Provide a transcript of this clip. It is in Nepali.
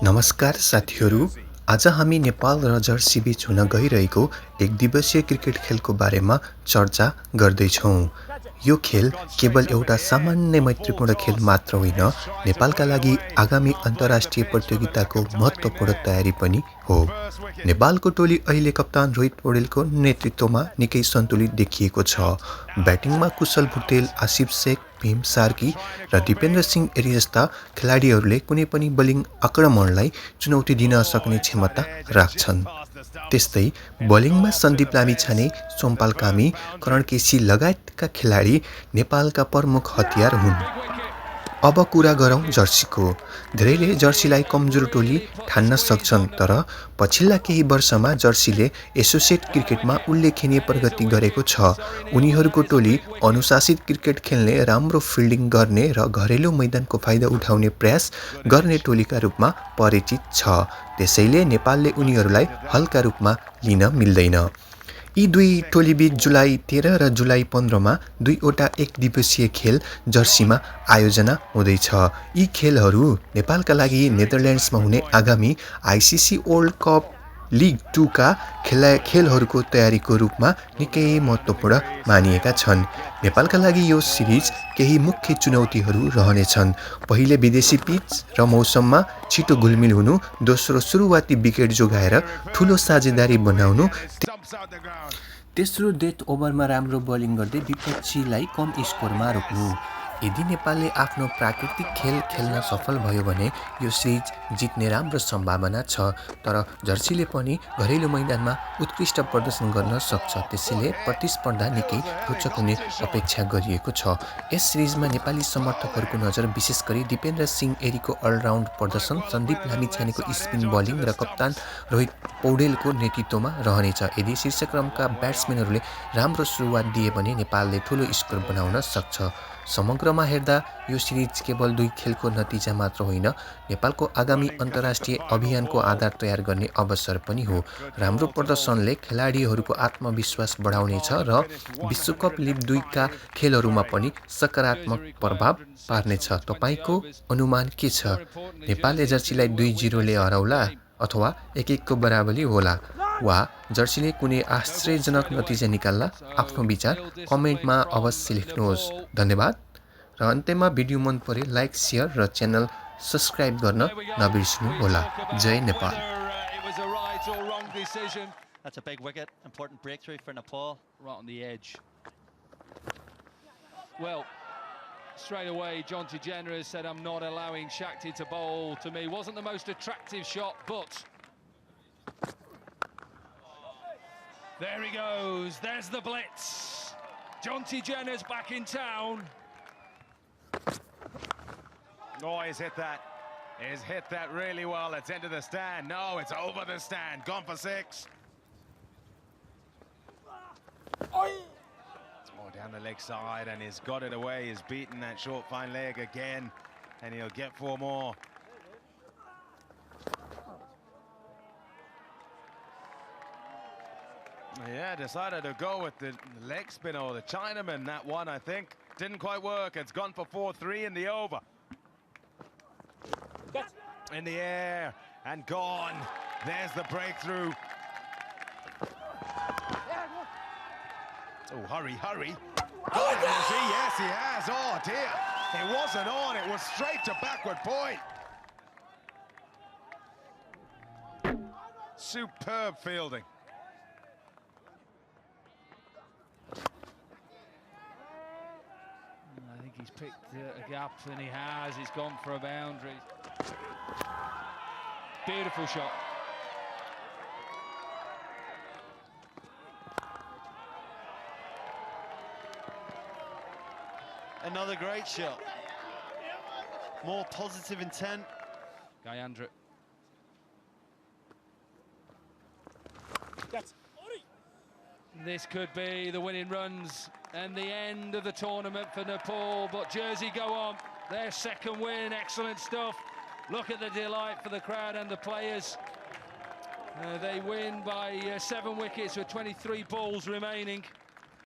नमस्कार साथीहरू। आज हामी नेपाल र जर्सी बीच हुन गइरहेको एक दिवसीय क्रिकेट खेलको बारेमा चर्चा गर्दैछौँ। यो खेल केवल एउटा सामान्य मैत्रीपूर्ण खेल मात्र होइन, नेपालका लागि आगामी अन्तर्राष्ट्रिय प्रतियोगिताको महत्त्वपूर्ण तयारी पनि हो। नेपालको टोली अहिले कप्तान रोहित पौडेलको नेतृत्वमा निकै सन्तुलित देखिएको छ। ब्याटिङमा कुशल भुटेल, आसिफ शेख, भीम सार्की र दिपेन्द्र सिंह एरी जस्ता खेलाडीहरूले कुनै पनि बलिङ आक्रमणलाई चुनौती दिन सक्ने क्षमता राख्छन्। त्यस्तै बलिङमा सन्दीप लामिछाने, सोमपाल कामी, करण केसी लगायतका खेलाडी नेपालका प्रमुख हतियार हुन्। अब कुरा गरौँ जर्सीको। धेरैले जर्सीलाई कमजोर टोली ठान्न सक्छन्, तर पछिल्ला केही वर्षमा जर्सीले एसोसिएट क्रिकेटमा उल्लेखनीय प्रगति गरेको छ। उनीहरूको टोली अनुशासित क्रिकेट खेल्ने, राम्रो फिल्डिङ गर्ने र घरेलु मैदानको फाइदा उठाउने प्रयास गर्ने टोलीका रूपमा परिचित छ। त्यसैले नेपालले उनीहरूलाई हल्का रूपमा लिन मिल्दैन। यी दुई टोलीबीच जुलाई 13 र जुलाई 15 मा दुईवटा एक दिवसीय खेल जर्सीमा आयोजना हुँदैछ। यी खेलहरू नेपालका लागि नेदरल्यान्ड्समा हुने आगामी आइसिसी वर्ल्ड कप लिग 2 का खेलहरूको तयारीको रूपमा निकै महत्त्वपूर्ण मानिएका छन्। नेपालका लागि यो सिरिज केही मुख्य चुनौतीहरू रहनेछन्। पहिले विदेशी पिच र मौसममा छिटो घुलमिल हुनु, दोस्रो सुरुवाती विकेट जोगाएर ठूलो साझेदारी बनाउनु, तेस्रो डेथ ओभरमा राम्रो बलिङ गर्दै विपक्षीलाई कम स्कोरमा रोक्नु। यदि नेपालले आफ्नो प्राकृतिक खेल खेल्न सफल भयो भने यो सिरिज जित्ने राम्रो सम्भावना छ। तर जर्सीले पनि घरेलु मैदानमा उत्कृष्ट प्रदर्शन गर्न सक्छ, त्यसैले प्रतिस्पर्धा निकै रोचक हुने अपेक्षा गरिएको छ। यस सिरिजमा नेपाली समर्थकहरूको नजर विशेष गरी दिपेन्द्र सिंह एरीको अलराउन्ड प्रदर्शन, सन्दीप लामिछानेको स्पिन बलिङ र कप्तान रोहित पौडेलको नेतृत्वमा रहनेछ। यदि शीर्षक्रमका ब्याट्सम्यानहरूले राम्रो सुरुवात दिए भने नेपालले ठूलो स्कोर बनाउन सक्छ। समग्रमा हेर्दा यो सिरिज केवल दुई खेलको नतिजा मात्र होइन, नेपालको आगामी अन्तर्राष्ट्रिय अभियानको आधार तयार गर्ने अवसर पनि हो। राम्रो प्रदर्शनले खेलाडीहरूको आत्मविश्वास बढाउनेछ र विश्वकप लिग 2 का खेलहरूमा पनि सकारात्मक प्रभाव पार्नेछ। तपाईको अनुमान के छ? नेपालले जर्सीलाई 2-0 ले हराउला अथवा 1-1 को बराबरी होला, वा जर्सीले कुनै आश्चर्यजनक नतिजा निकाल्ला? आफ्नो विचार कमेन्टमा अवश्य लेख्नुहोस्। धन्यवाद। र अन्त्यमा भिडियो मन परे लाइक, शेयर र च्यानल सब्स्क्राइब गर्न नबिर्सनु होला। जय Nepal. That's a big wicket, important breakthrough for Nepal. Right on the edge. Well, straight away, Jonty Generous said, I'm not allowing Shakti to bowl to me. Wasn't the most attractive shot, but there he goes. There's the blitz. Jonty Generous back in town. Oh, he's hit that. He's hit that really well. It's into the stand. No, it's over the stand. Gone for 6. Oh, down the leg side, and he's got it away. He's beaten that short fine leg again, and he'll get 4 more. Yeah, decided to go with the leg spin or the Chinaman. That one, I think, didn't quite work. It's gone for 4-3 in the over. In the air and gone. There's the breakthrough. Oh, hurry, hurry. Oh, has he? Yes, he has. Oh, dear. It wasn't on. It was straight to backward point. Superb fielding. I think he's picked a gap, and he has. He's gone for a boundary. Beautiful shot. Another great shot. More positive intent. Gayandra. This could be the winning runs and the end of the tournament for Nepal, but Jersey go on. Their second win, excellent stuff. Look at the delight for the crowd and the players. They win by 7 wickets with 23 balls remaining.